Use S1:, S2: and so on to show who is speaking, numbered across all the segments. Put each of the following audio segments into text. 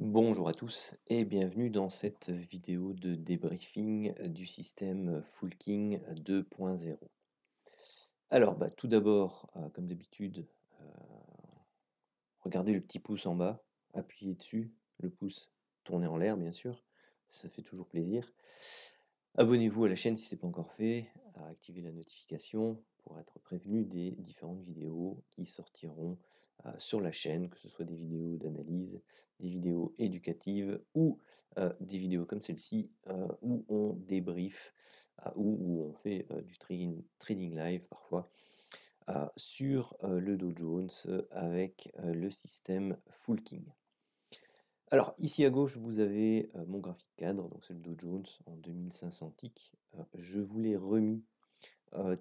S1: Bonjour à tous et bienvenue dans cette vidéo de débriefing du système Fullking 2.0. Alors, tout d'abord, comme d'habitude, regardez le petit pouce en bas, appuyez dessus, le pouce tourné en l'air bien sûr, ça fait toujours plaisir. Abonnez-vous à la chaîne si ce n'est pas encore fait, activez la notification pour être prévenu des différentes vidéos qui sortiront sur la chaîne, que ce soit des vidéos d'analyse, des vidéos éducatives ou des vidéos comme celle-ci où on débrief, où on fait du trading live parfois sur le Dow Jones avec le système Full King. Alors, ici à gauche, vous avez mon graphique cadre, donc c'est le Dow Jones en 2500 ticks. Je vous l'ai remis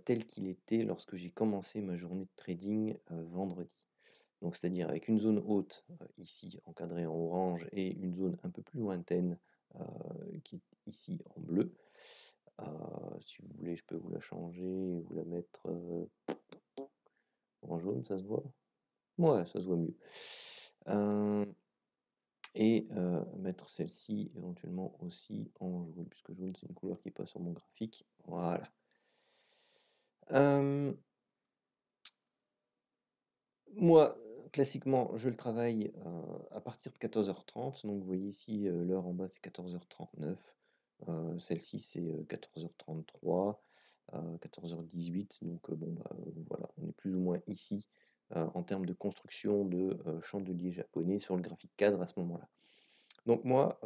S1: tel qu'il était lorsque j'ai commencé ma journée de trading vendredi. Donc, c'est-à-dire avec une zone haute ici encadrée en orange et une zone un peu plus lointaine qui est ici en bleu. Si vous voulez, je peux vous la changer et vous la mettre en jaune, ça se voit? Ouais, ça se voit mieux. Et mettre celle-ci éventuellement aussi en jaune, puisque jaune c'est une couleur qui n'est pas sur mon graphique. Voilà. Moi, classiquement, je le travaille à partir de 14h30. Donc vous voyez ici, l'heure en bas c'est 14h39. Celle-ci c'est 14h33, 14h18. Donc voilà, on est plus ou moins ici en termes de construction de chandelier japonais sur le graphique cadre à ce moment-là. Donc moi,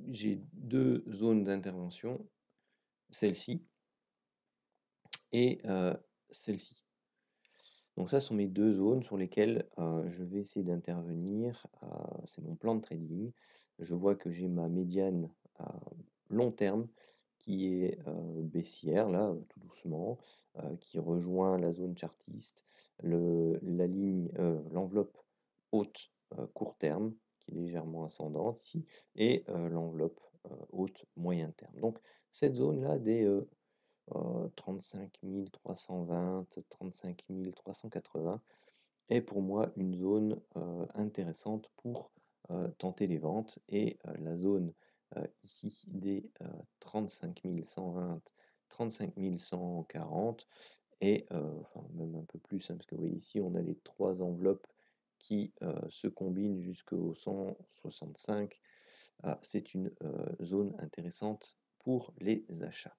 S1: j'ai deux zones d'intervention, celle-ci et celle-ci. Donc ça sont mes deux zones sur lesquelles je vais essayer d'intervenir. C'est mon plan de trading. Je vois que j'ai ma médiane à long terme qui est baissière, là, tout doucement, qui rejoint la zone chartiste, la ligne, l'enveloppe haute court terme, qui est légèrement ascendante ici, et l'enveloppe haute moyen terme. Donc cette zone-là des 35 320, 35 380 est pour moi une zone intéressante pour tenter les ventes et la zone ici des 35 120, 35 140 et enfin même un peu plus hein, parce que vous voyez ici on a les trois enveloppes qui se combinent jusqu'au 165. C'est une zone intéressante pour les achats.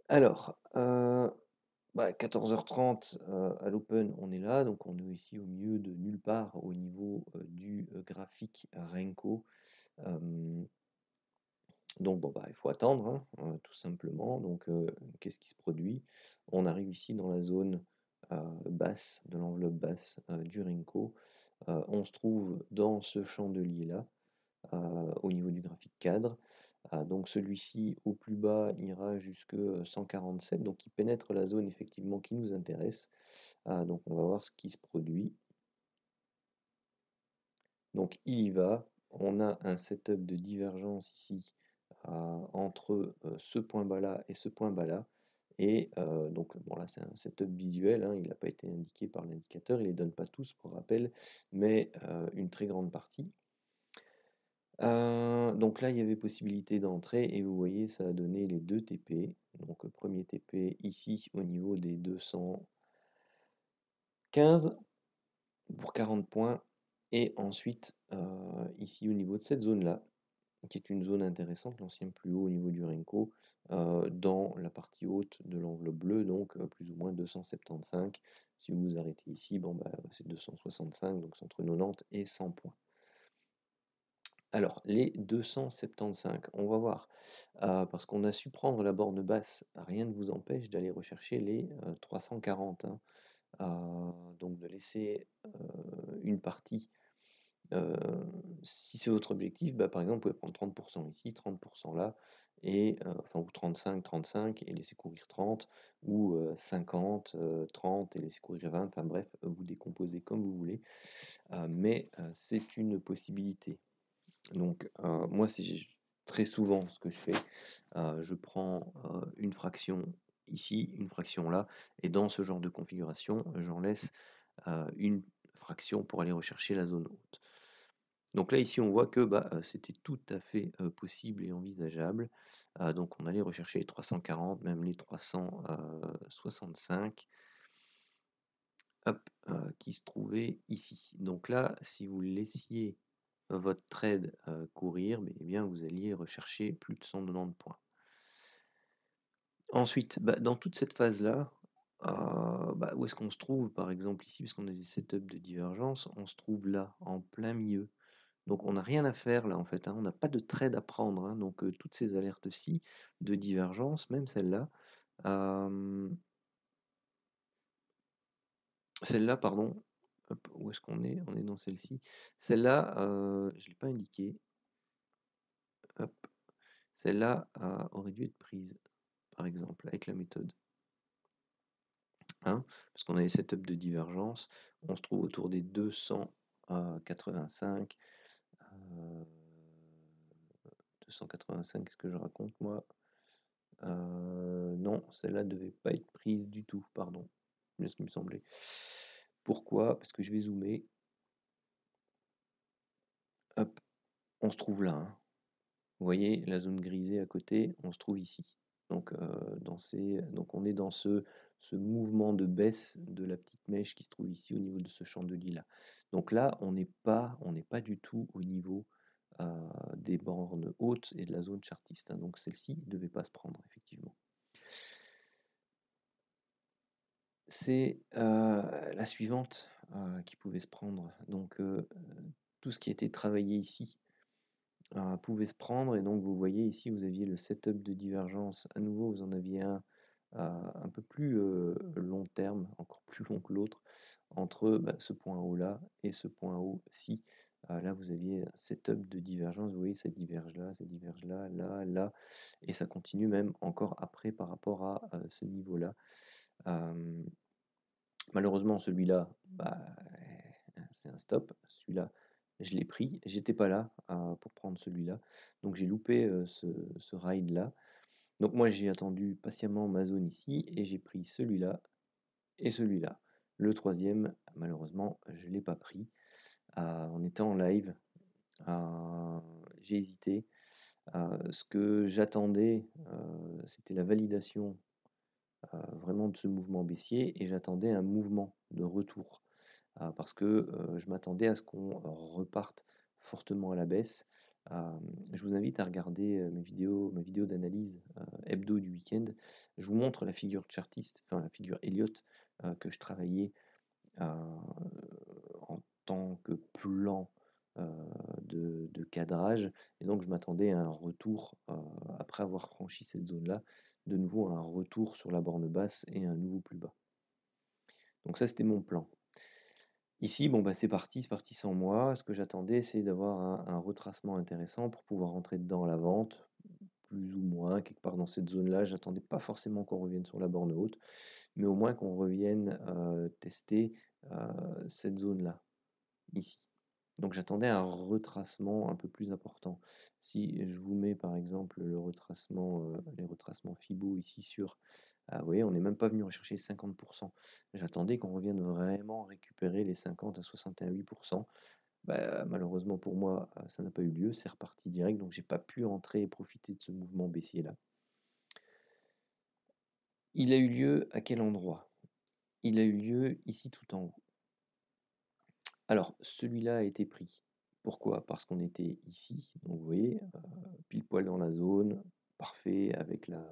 S1: Alors, 14h30 à l'open, on est là, donc on est ici au milieu de nulle part au niveau du graphique Renko. Donc il faut attendre, hein, tout simplement. Donc qu'est-ce qui se produit? On arrive ici dans la zone basse, de l'enveloppe basse du Renko. On se trouve dans ce chandelier-là, au niveau du graphique cadre. Donc celui-ci au plus bas ira jusque 147, donc il pénètre la zone effectivement qui nous intéresse. Donc on va voir ce qui se produit. Donc il y va. On a un setup de divergence ici entre ce point bas là et ce point bas là. Et donc bon là c'est un setup visuel, hein, il n'a pas été indiqué par l'indicateur, il ne les donne pas tous pour rappel, mais une très grande partie. Donc là, il y avait possibilité d'entrer et vous voyez, ça a donné les 2 TP. Donc premier TP ici au niveau des 215 pour 40 points et ensuite ici au niveau de cette zone-là, qui est une zone intéressante, l'ancien plus haut au niveau du Renko, dans la partie haute de l'enveloppe bleue, donc plus ou moins 275. Si vous vous arrêtez ici, c'est 265, donc c'est entre 90 et 100 points. Alors, les 275, on va voir, parce qu'on a su prendre la borne basse, rien ne vous empêche d'aller rechercher les 340, hein. Donc de laisser une partie, si c'est votre objectif, par exemple, vous pouvez prendre 30% ici, 30% là, et enfin, ou 35 et laisser courir 30, ou 50, 30 et laisser courir 20, enfin bref, vous décomposez comme vous voulez, mais c'est une possibilité. Donc moi c'est très souvent ce que je fais, je prends une fraction ici, une fraction là, et dans ce genre de configuration, j'en laisse une fraction pour aller rechercher la zone haute. Donc là, ici, on voit que bah, c'était tout à fait possible et envisageable. Donc on allait rechercher les 340, même les 365, hop, qui se trouvaient ici. Donc là, si vous laissiez votre trade courir, eh bien, vous alliez rechercher plus de 190 points. Ensuite, bah, dans toute cette phase-là, bah, où est-ce qu'on se trouve, par exemple ici, puisqu'on a des setups de divergence, on se trouve là, en plein milieu. Donc on n'a rien à faire là en fait, hein, on n'a pas de trade à prendre, hein, donc toutes ces alertes-ci de divergence, même celle-là, celle-là, pardon, hop, où est-ce qu'on est? On est dans celle-ci. Celle-là, je ne l'ai pas indiqué, hop, celle-là aurait dû être prise, par exemple, avec la méthode. Hein, parce qu'on a les setups de divergence, on se trouve autour des 285. 285, qu'est-ce que je raconte moi? Non, celle-là ne devait pas être prise du tout, pardon. C'est ce qui me semblait. Pourquoi? Parce que je vais zoomer. Hop, on se trouve là, hein. Vous voyez la zone grisée à côté, on se trouve ici. Donc, donc on est dans ce mouvement de baisse de la petite mèche qui se trouve ici au niveau de ce chandelier là. Donc là, on n'est pas du tout au niveau des bornes hautes et de la zone chartiste, hein. Donc celle-ci ne devait pas se prendre, effectivement. C'est la suivante qui pouvait se prendre. Donc tout ce qui était travaillé ici pouvait se prendre. Et donc vous voyez ici, vous aviez le setup de divergence. À nouveau, vous en aviez un peu plus long terme, encore plus long que l'autre, entre ce point haut là et ce point haut-ci. Là, vous aviez un setup de divergence. Vous voyez, ça diverge là, là, là. Et ça continue même encore après par rapport à ce niveau-là. Malheureusement, celui-là, bah, c'est un stop. Celui-là, je l'ai pris. J'étais pas là pour prendre celui-là. Donc j'ai loupé ce ride-là. Donc moi, j'ai attendu patiemment ma zone ici et j'ai pris celui-là et celui-là. Le troisième, malheureusement, je ne l'ai pas pris. En étant en live, j'ai hésité. Ce que j'attendais, c'était la validation vraiment de ce mouvement baissier et j'attendais un mouvement de retour parce que je m'attendais à ce qu'on reparte fortement à la baisse. Je vous invite à regarder ma vidéo d'analyse hebdo du week-end. Je vous montre la figure chartiste, enfin la figure Elliott que je travaillais en tant que plan de cadrage. Et donc je m'attendais à un retour, après avoir franchi cette zone-là, de nouveau un retour sur la borne basse et un nouveau plus bas. Donc ça, c'était mon plan. Ici, bon, bah, c'est parti sans moi. Ce que j'attendais, c'est d'avoir un retracement intéressant pour pouvoir rentrer dedans à la vente, plus ou moins, quelque part dans cette zone-là. J'attendais pas forcément qu'on revienne sur la borne haute, mais au moins qu'on revienne tester cette zone-là, ici. Donc j'attendais un retracement un peu plus important. Si je vous mets par exemple le retracement, les retracements Fibo ici sur, vous voyez, on n'est même pas venu rechercher 50%. J'attendais qu'on revienne vraiment récupérer les 50 à 61,8%. Bah, malheureusement pour moi, ça n'a pas eu lieu, c'est reparti direct, donc j'ai pas pu entrer et profiter de ce mouvement baissier là. Il a eu lieu à quel endroit? Il a eu lieu ici tout en haut. Alors, celui-là a été pris. Pourquoi? Parce qu'on était ici, donc vous voyez, pile poil dans la zone, parfait, avec la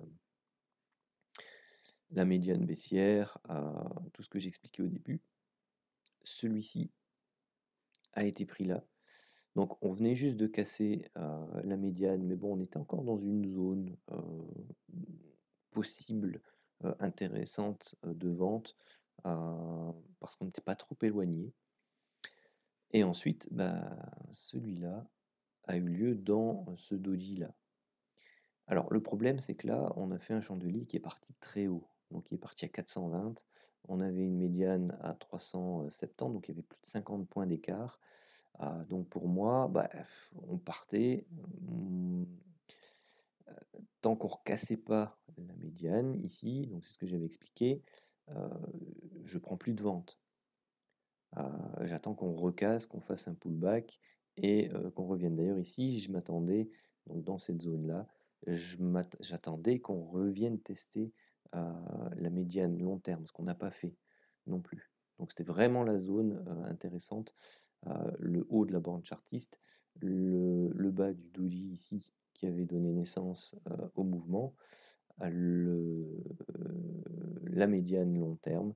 S1: médiane baissière, tout ce que j'expliquais au début. Celui-ci a été pris là. Donc on venait juste de casser la médiane, mais bon, on était encore dans une zone possible, intéressante de vente, parce qu'on n'était pas trop éloigné. Et ensuite, bah, celui-là a eu lieu dans ce doji-là. Alors le problème, c'est que là, on a fait un chandelier qui est parti très haut. Donc il est parti à 420. On avait une médiane à 370, donc il y avait plus de 50 points d'écart. Donc pour moi, bah, on partait. Tant qu'on ne recassait pas la médiane ici, donc c'est ce que j'avais expliqué, je prends plus de vente. J'attends qu'on recasse, qu'on fasse un pullback et qu'on revienne. D'ailleurs ici, je m'attendais, donc dans cette zone-là, j'attendais qu'on revienne tester la médiane long terme, ce qu'on n'a pas fait non plus. Donc c'était vraiment la zone intéressante, le haut de la bande chartiste, le bas du doji ici, qui avait donné naissance au mouvement, la médiane long terme,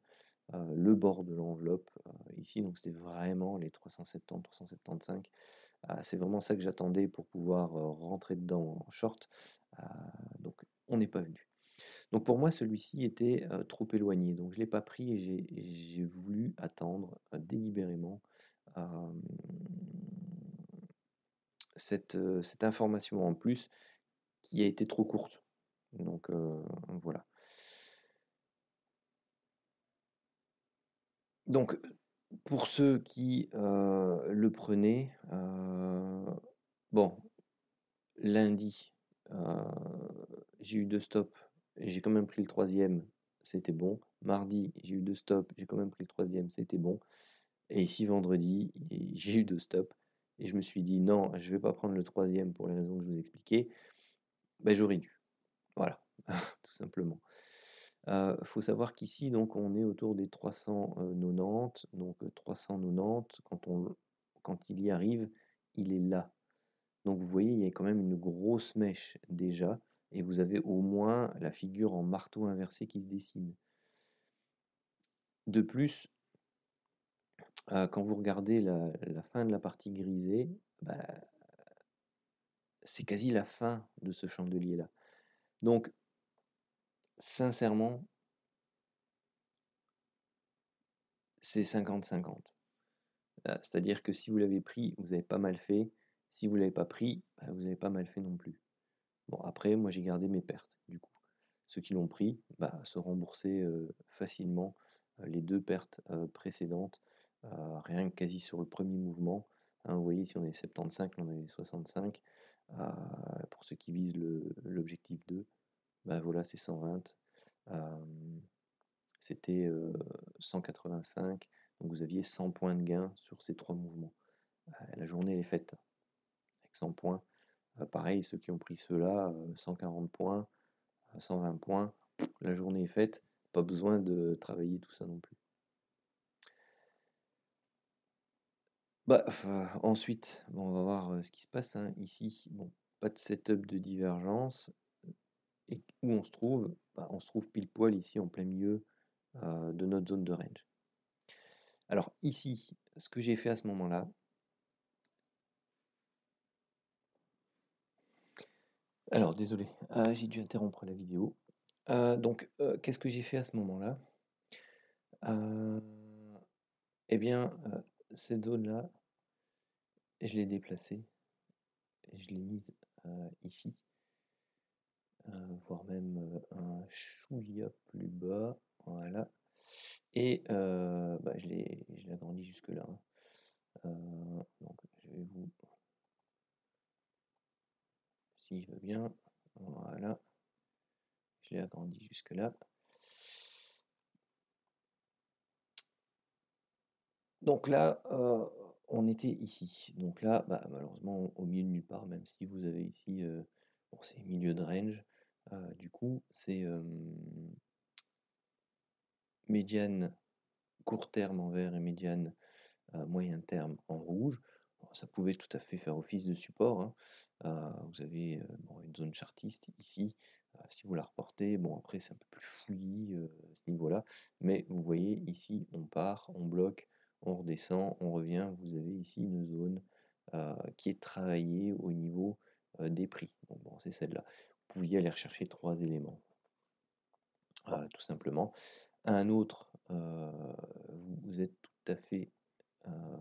S1: le bord de l'enveloppe ici, donc c'était vraiment les 370, 375. C'est vraiment ça que j'attendais pour pouvoir rentrer dedans en short. Euh, donc on n'est pas venu. Donc pour moi, celui-ci était trop éloigné, donc je ne l'ai pas pris et j'ai voulu attendre délibérément euh, cette information en plus qui a été trop courte. Donc voilà. Donc pour ceux qui le prenaient, bon, lundi, j'ai eu 2 stops, j'ai quand même pris le troisième, c'était bon. Mardi, j'ai eu 2 stops, j'ai quand même pris le troisième, c'était bon. Et ici, vendredi, j'ai eu 2 stops et je me suis dit: «Non, je vais pas prendre le troisième pour les raisons que je vous expliquais». Ben j'aurais dû. Voilà, tout simplement. Faut savoir qu'ici, donc, on est autour des 390, donc 390, quand il y arrive, il est là. Donc vous voyez, il y a quand même une grosse mèche déjà, et vous avez au moins la figure en marteau inversé qui se dessine. De plus, quand vous regardez la fin de la partie grisée, bah, c'est quasi la fin de ce chandelier-là. Donc, sincèrement, c'est 50-50. C'est-à-dire que si vous l'avez pris, vous avez pas mal fait. Si vous l'avez pas pris, bah, vous avez pas mal fait non plus. Bon, après, moi j'ai gardé mes pertes, du coup. Ceux qui l'ont pris, bah, se rembourser facilement les 2 pertes précédentes, rien que quasi sur le premier mouvement. Hein, vous voyez, si on est 75, là on est 65. Pour ceux qui visent l'objectif 2, bah voilà, c'est 120. C'était 185. Donc vous aviez 100 points de gain sur ces 3 mouvements. La journée elle est faite avec 100 points. Pareil, ceux qui ont pris ceux-là, 140 points, 120 points, la journée est faite, pas besoin de travailler tout ça non plus. Bah, ensuite, bon, on va voir ce qui se passe hein. Ici. Bon, pas de setup de divergence. Et où on se trouve? Bah, on se trouve pile poil ici en plein milieu de notre zone de range. Alors ici, ce que j'ai fait à ce moment-là, alors désolé, j'ai dû interrompre la vidéo. Donc, qu'est-ce que j'ai fait à ce moment-là? Eh bien, cette zone-là, je l'ai déplacée, je l'ai mise ici, voire même un chouïa plus bas, voilà. Et bah, je l'ai agrandi jusque là. Donc, je vais vous, si je veux bien, voilà, je l'ai agrandi jusque là. Donc là, on était ici. Donc là, bah, malheureusement, au milieu de nulle part, même si vous avez ici, bon, c'est milieu de range. Du coup, c'est médiane court terme en vert et médiane moyen terme en rouge. Bon, ça pouvait tout à fait faire office de support, hein. Vous avez bon, une zone chartiste ici. Si vous la reportez, bon après c'est un peu plus fouillis à ce niveau-là, mais vous voyez ici on part, on bloque, on redescend, on revient. Vous avez ici une zone qui est travaillée au niveau des prix. Donc, bon, c'est celle-là. Vous pouviez aller rechercher 3 éléments, tout simplement. Un autre, vous êtes tout à fait euh,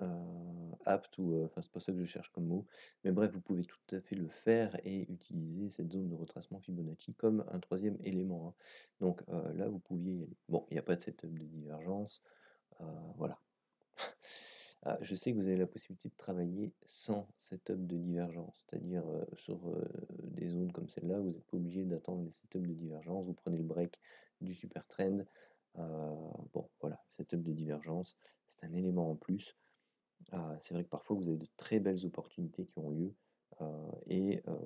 S1: euh, apte ou enfin c'est pas ça que je cherche comme mot, mais bref, vous pouvez tout à fait le faire et utiliser cette zone de retracement Fibonacci comme un troisième élément, hein. Donc là, vous pouviez y aller. Bon, il n'y a pas de setup de divergence, voilà. Je sais que vous avez la possibilité de travailler sans setup de divergence, c'est-à-dire sur des zones comme celle-là, vous n'êtes pas obligé d'attendre les setups de divergence, vous prenez le break du super trend. Bon, voilà, setup de divergence, c'est un élément en plus. C'est vrai que parfois vous avez de très belles opportunités qui ont lieu,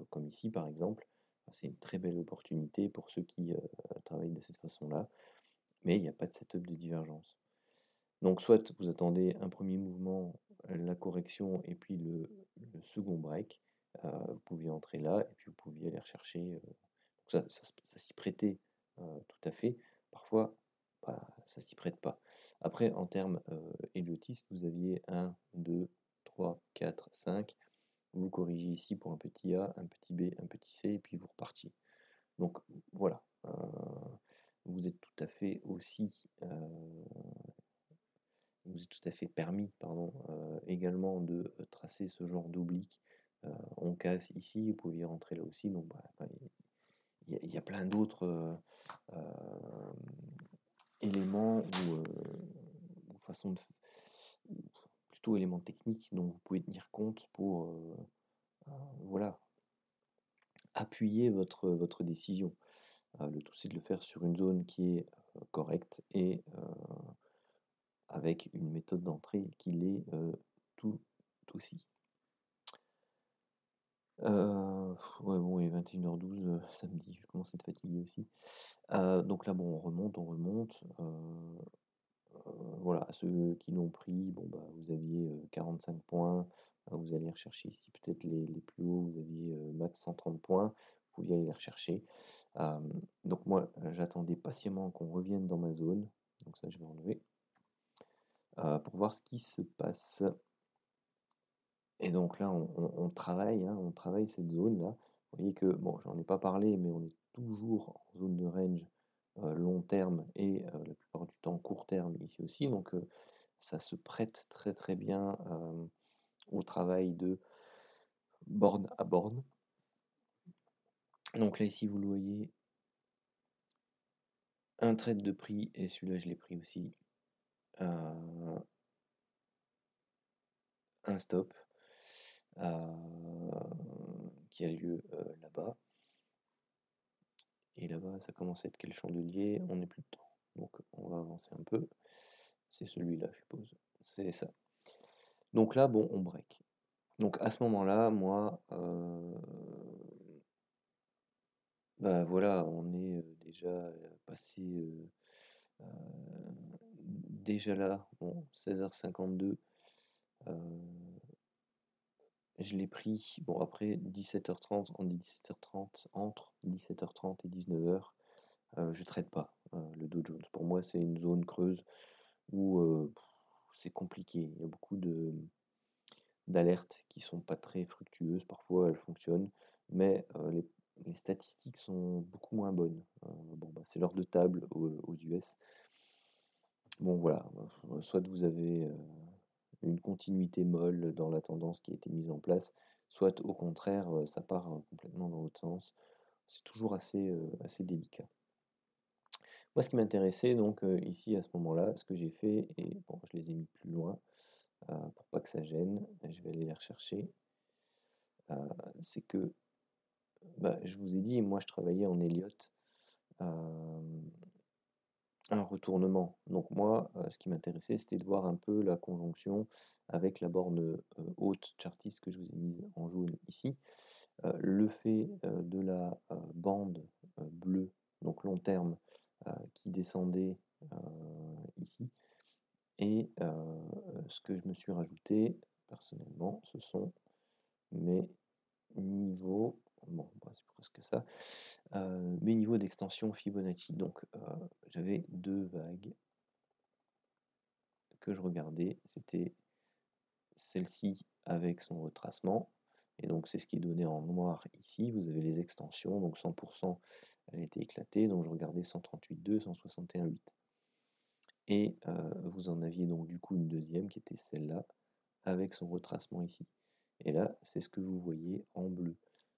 S1: comme ici par exemple, c'est une très belle opportunité pour ceux qui travaillent de cette façon-là, mais il n'y a pas de setup de divergence. Donc soit vous attendez un premier mouvement, la correction et puis le second break, vous pouviez entrer là et puis vous pouviez aller rechercher, ça s'y prêtait, tout à fait. Parfois, bah, ça s'y prête pas. Après en termes, héliotistes, vous aviez 1, 2, 3, 4, 5. Vous corrigez ici pour un petit A, un petit B, un petit C et puis vous repartiez. Donc voilà, vous êtes tout à fait aussi, vous êtes tout à fait permis, pardon, également de tracer ce genre d'oblique. On casse ici, vous pouviez rentrer là aussi, donc bah, enfin, il y a plein d'autres éléments ou façons de, ou plutôt éléments techniques dont vous pouvez tenir compte pour voilà, appuyer votre décision. Le tout, c'est de le faire sur une zone qui est correcte et avec une méthode d'entrée qui l'est tout aussi. Ouais, bon, il est 21h12, samedi, je commence à être fatigué aussi. Donc là, bon, on remonte. Voilà, ceux qui l'ont pris, bon, bah, vous aviez 45 points. Vous allez rechercher ici peut-être les plus hauts, vous aviez max 130 points. Vous pouviez aller les rechercher. Donc moi, j'attendais patiemment qu'on revienne dans ma zone. Donc ça, je vais enlever. Pour voir ce qui se passe. Et donc là, on travaille, hein, on travaille cette zone-là. Vous voyez que, bon, j'en ai pas parlé, mais on est toujours en zone de range long terme et la plupart du temps court terme ici aussi. Donc ça se prête très très bien au travail de borne à borne. Donc là, ici, vous le voyez, un trade de prix, et celui-là, je l'ai pris aussi. Un stop qui a lieu là-bas. Et là-bas, ça commence à être quel chandelier? On n'est plus dedans. Donc on va avancer un peu. C'est celui-là, je suppose. C'est ça. Donc là, bon, on break. Donc à ce moment-là, moi, bah voilà, on est déjà passé euh, déjà là, bon, 16h52. Je l'ai pris, bon après 17h30, on dit 17h30, entre 17h30 et 19h, je traite pas le Dow Jones. Pour moi, c'est une zone creuse où c'est compliqué. Il y a beaucoup d'alertes qui sont pas très fructueuses. Parfois, elles fonctionnent, mais les statistiques sont beaucoup moins bonnes. Bon, bah, c'est l'heure de table aux US. Bon, voilà. Soit vous avez une continuité molle dans la tendance qui a été mise en place, soit au contraire, ça part complètement dans l'autre sens. C'est toujours assez délicat. Moi, ce qui m'intéressait, donc ici à ce moment-là, ce que j'ai fait, et bon, je les ai mis plus loin pour pas que ça gêne, je vais aller les rechercher, c'est que bah, je vous ai dit, moi je travaillais en Elliott, un retournement. Donc moi, ce qui m'intéressait, c'était de voir un peu la conjonction avec la borne haute chartiste que je vous ai mise en jaune ici. Le fait de la bande bleue, donc long terme, qui descendait ici. Et ce que je me suis rajouté, personnellement, ce sont mes niveaux, bon, bah, c'est presque ça, mes niveaux d'extension Fibonacci. Donc j'avais deux vagues que je regardais, c'était celle-ci avec son retracement, et donc c'est ce qui est donné en noir ici. Vous avez les extensions, donc 100%, elle était éclatée, donc je regardais 138,2, 161,8. Et vous en aviez donc du coup une deuxième qui était celle-là, avec son retracement ici. Et là, c'est ce que vous voyez en bleu.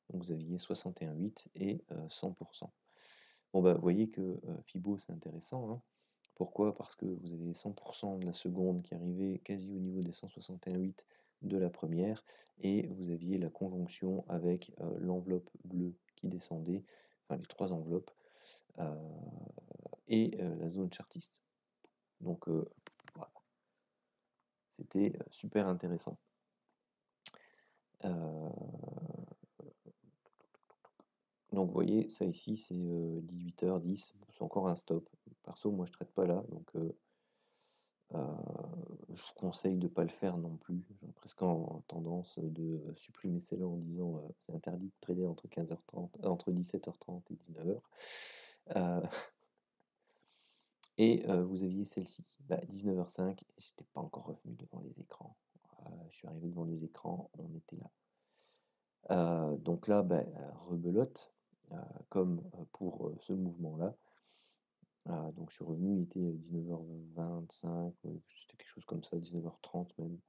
S1: Donc vous aviez 61,8 et 100%. Bon bah vous voyez que Fibo c'est intéressant, hein. Pourquoi? Parce que vous avez 100% de la seconde qui arrivait quasi au niveau des 161,8 de la première, et vous aviez la conjonction avec l'enveloppe bleue qui descendait, enfin les trois enveloppes, et la zone chartiste. Donc c'était super intéressant. Euh, donc vous voyez, ça ici c'est 18h10, c'est encore un stop. Perso, moi je traite pas là, donc je vous conseille de ne pas le faire non plus. J'ai presque tendance de supprimer celle-là en disant c'est interdit de trader entre 15h30, entre 17h30 et 19h. Et vous aviez celle-ci, 19h05, j'étais pas encore revenu devant les écrans. Je suis arrivé devant les écrans, on était là. Donc là, rebelote, comme pour ce mouvement-là. Donc je suis revenu, il était 19h25, c'était quelque chose comme ça, 19h30 même.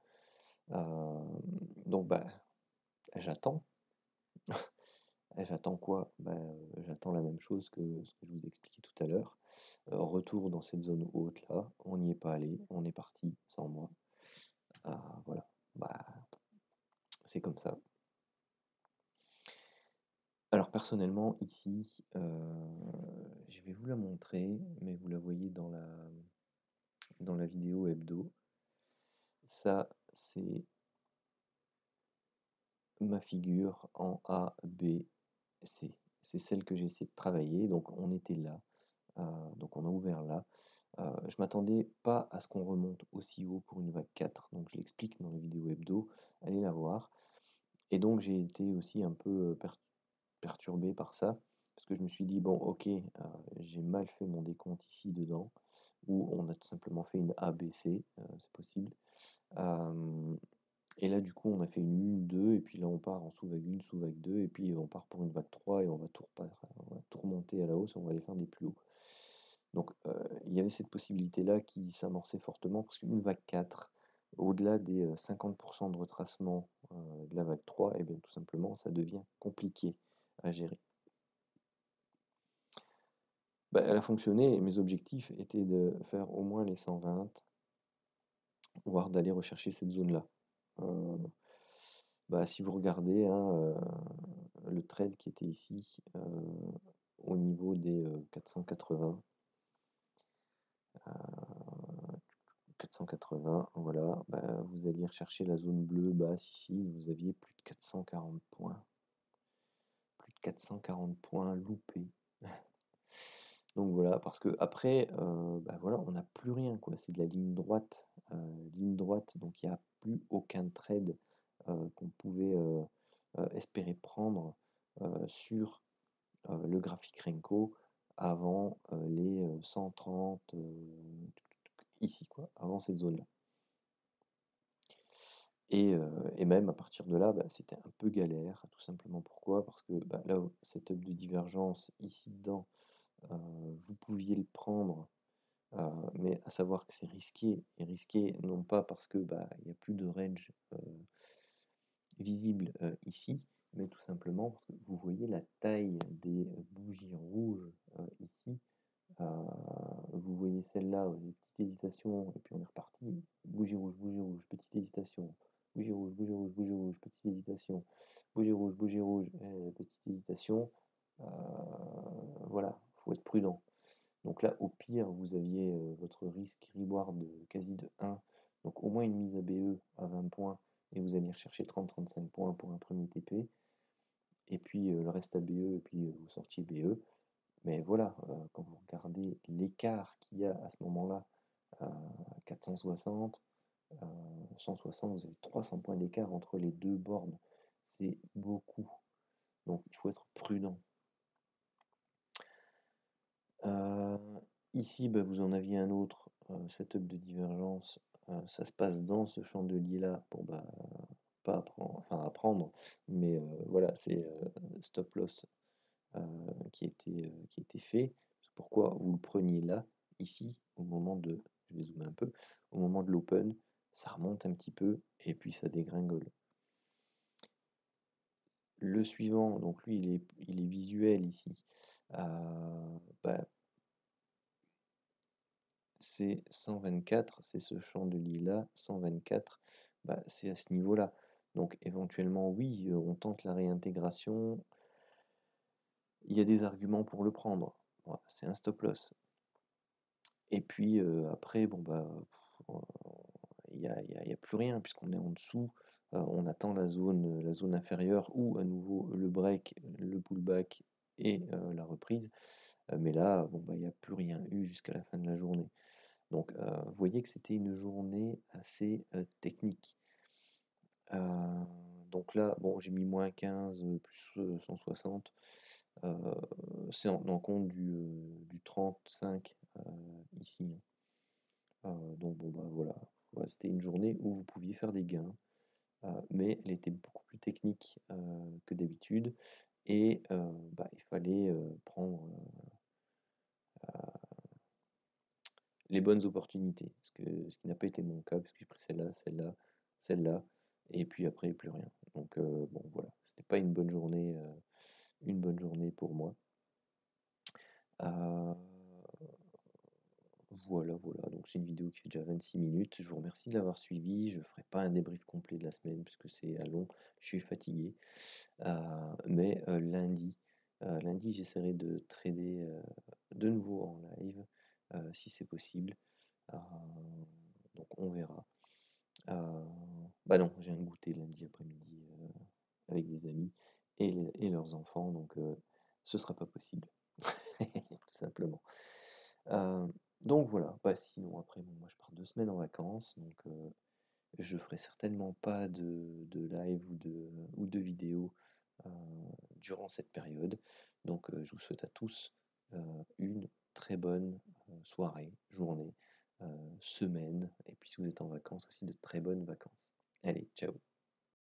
S1: Donc j'attends. J'attends quoi? J'attends la même chose que ce que je vous ai expliqué tout à l'heure. Retour dans cette zone haute là, on n'y est pas allé, on est parti sans moi. Voilà, c'est comme ça. Alors personnellement ici, je vais vous la montrer, mais vous la voyez dans la vidéo hebdo. Ça, c'est ma figure en A, B, C. C'est celle que j'ai essayé de travailler, donc on était là. Donc on a ouvert là. Je m'attendais pas à ce qu'on remonte aussi haut pour une vague 4, donc je l'explique dans la vidéo hebdo, allez la voir. Et donc j'ai été aussi un peu perturbé par ça, parce que je me suis dit, bon ok, j'ai mal fait mon décompte ici dedans, où on a tout simplement fait une ABC, c'est possible. Et là du coup on a fait une 2, et puis là on part en sous-vague 1, sous-vague 2, et puis on part pour une vague 3, et on va tout remonter à la hausse, on va aller faire des plus hauts. Donc il y avait cette possibilité-là qui s'amorçait fortement, parce qu'une vague 4, au-delà des 50% de retracement de la vague 3, et bien tout simplement ça devient compliqué à gérer. Elle a fonctionné, et mes objectifs étaient de faire au moins les 120, voire d'aller rechercher cette zone-là. Si vous regardez hein, le trade qui était ici, au niveau des 480, 480, voilà, vous alliez rechercher la zone bleue basse ici, vous aviez plus de 440 points. Plus de 440 points loupés. Donc voilà, parce que après, voilà, on n'a plus rien, quoi. C'est de la ligne droite, donc il n'y a plus aucun trade qu'on pouvait espérer prendre sur le graphique Renko avant les 130 ici, quoi, avant cette zone-là. Et même à partir de là, c'était un peu galère, tout simplement. Pourquoi? Parce que là, setup de divergence ici dedans, vous pouviez le prendre, mais à savoir que c'est risqué, et risqué non pas parce que il n'y a plus de range visible ici, mais tout simplement parce que vous voyez la taille des bougies rouges ici. Vous voyez celle-là, petite hésitation, et puis on est reparti. Bougie rouge, petite hésitation. Bougie rouge, petite hésitation. Bougie rouge, petite hésitation. Voilà, il faut être prudent. Donc là, au pire, vous aviez votre risque reward quasi de 1. Donc au moins une mise à BE à 20 points, et vous allez rechercher 30-35 points pour un premier TP. Et puis le reste à BE, et puis vous sortiez BE. Mais voilà, quand vous regardez l'écart qu'il y a à ce moment-là, 460, 160, vous avez 300 points d'écart entre les deux bornes. C'est beaucoup. Donc il faut être prudent. Ici, vous en aviez un autre, setup de divergence. Ça se passe dans ce chandelier-là pour pas apprendre, mais voilà, c'est stop loss qui était fait. C'est pourquoi vous le preniez là, ici, au moment de, je vais zoomer un peu, au moment de l'open, ça remonte un petit peu et puis ça dégringole. Le suivant, donc lui, il est visuel ici. C'est 124, c'est ce chandelier-là, 124, c'est à ce niveau-là. Donc éventuellement, oui, on tente la réintégration. Il y a des arguments pour le prendre. Voilà, c'est un stop loss. Et puis après, il y a plus rien puisqu'on est en dessous. On attend la zone inférieure où à nouveau le break, le pullback et la reprise. Mais là, bon, bah, il y a plus rien eu jusqu'à la fin de la journée. Donc, vous voyez que c'était une journée assez, technique. Heu, donc là, bon, j'ai mis -15, plus, 160, heu, c'est en tenant compte du 35, ici, hein. Donc bon, bah, voilà. Ouais, c'était une journée où vous pouviez faire des gains, mais elle était beaucoup plus technique, que d'habitude et bah, il fallait, prendre, les bonnes opportunités. Ce qui n'a pas été mon cas, puisque j'ai pris celle-là, celle-là, celle-là et puis après plus rien. Donc bon voilà, c'était pas une bonne journée pour moi. Heu, voilà, donc c'est une vidéo qui fait déjà 26 minutes. Je vous remercie de l'avoir suivi. Je ferai pas un débrief complet de la semaine puisque c'est à long, je suis fatigué. Mais lundi, j'essaierai de trader, de nouveau en live, si c'est possible. Heu, donc on verra. Heu, bah non, j'ai un goûter lundi après-midi, avec des amis et leurs enfants, donc ce sera pas possible, tout simplement. Heu, donc voilà, bah, sinon après bon, moi je pars 2 semaines en vacances, donc je ferai certainement pas de live ou de vidéo, heu, durant cette période. Donc je vous souhaite à tous, une très bonne, soirée, journée, semaine et puis si vous êtes en vacances aussi, de très bonnes vacances. Allez, ciao.